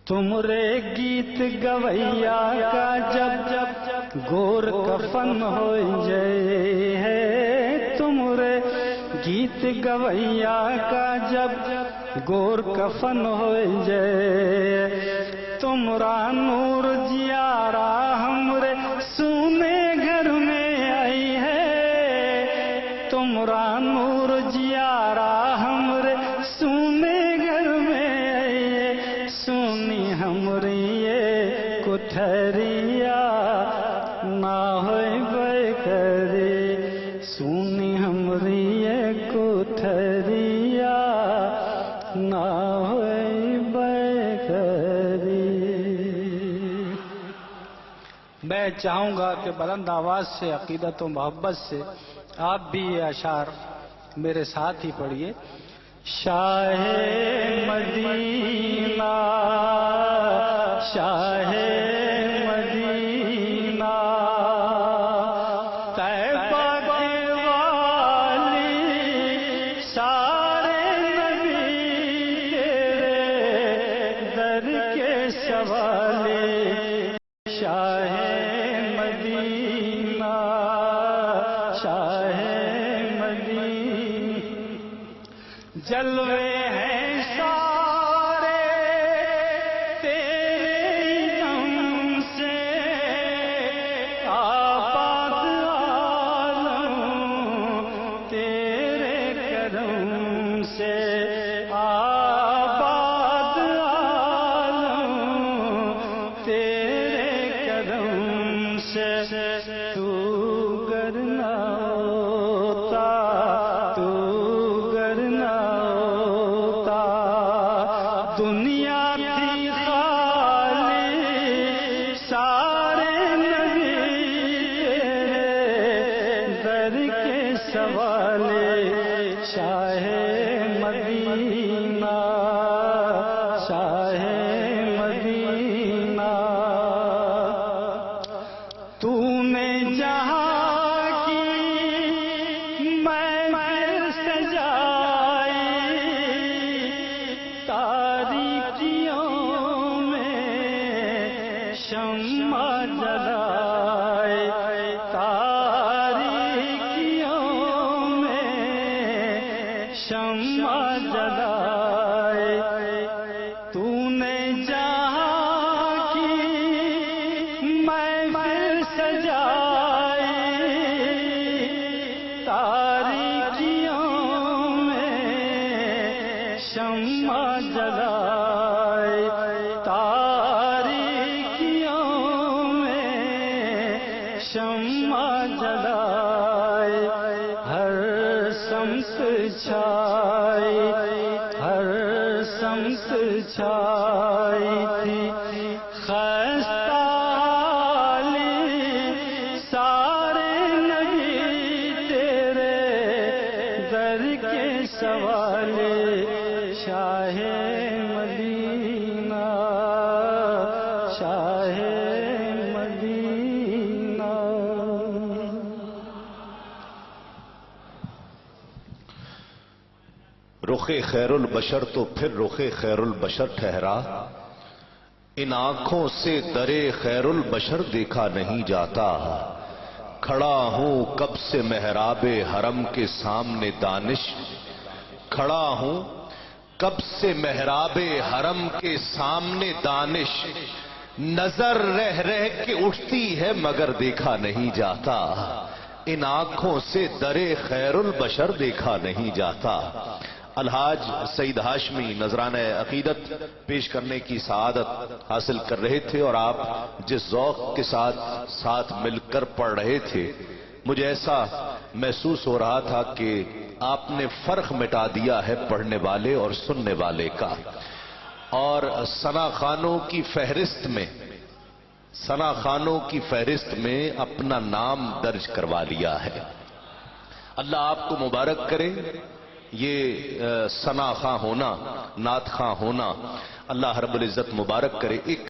तुमरे गीत गवैया का जब जब गोर कफन हो जाए है। तुमरे गीत गवैया का जब गोर कफन हो जाए। तुमरा नूर जियारा हमरे सुने घर में आई है। तुमरा नूर जियारा हमरे सुने घर में आई है। सुनी हमरी ये कुठरिया ना होई बेकरी। सुनी हमरी ये कुठरिया ना होई बेकरी। मैं चाहूंगा कि बुलंद आवाज से अकीदत और मोहब्बत से आप भी ये अशार मेरे साथ ही पढ़िए। शाहे मदीना शाहे मदीना तैबा के वाली सारे नबी तेरे दर के सवाले। शाहे मदीना शाहे जलवे हैं सारे तेरे दम से। आबाद आलम तेरे करम से। आबाद आलम तेरे करम से। तू करना होता तू दुनिया थी खाली सारे नबी तेरे दर के सवाले। शाहे मदीना शाहे मदीना तूने जहां की महफिल सजाई। तारीकियों में शम्मा जलाए। तारीकियों में शम्मा जलाए। तूने जहां की महफिल सजाई। तारीकियों में शम्मा जलाए। तारीकियों में शम्मा जलाए। हर शम्स छाई हर शम्स छाई थी खस्ता हाली सारे नबी तेरे दर के सवाले। Shah Medina Shah Medina. रुखे खैरुल बशर तो फिर रुखे खैरुल बशर ठहरा। इन आंखों से दरे खैरुल बशर देखा नहीं जाता। खड़ा हूं कब से मेहराबे हरम के सामने दानिश। खड़ा हूं कब से मेहराबे हरम के सामने दानिश। नजर रह रह के उठती है मगर देखा नहीं जाता। इन आंखों से दरे खैरुल बशर देखा नहीं जाता। अलहाज सईद हाशमी नजराना अकीदत पेश करने की सआदत हासिल कर रहे थे और आप जिस ज़ौक़ के साथ साथ मिलकर पढ़ रहे थे, मुझे ऐसा महसूस हो रहा था कि आपने फर्क मिटा दिया है पढ़ने वाले और सुनने वाले का। और सना खानों की फहरिस्त में अपना नाम दर्ज करवा लिया है। अल्लाह आपको मुबारक करे। ये सना खां होना, नात खां होना, अल्लाह रब्बुल इज्जत मुबारक करे। एक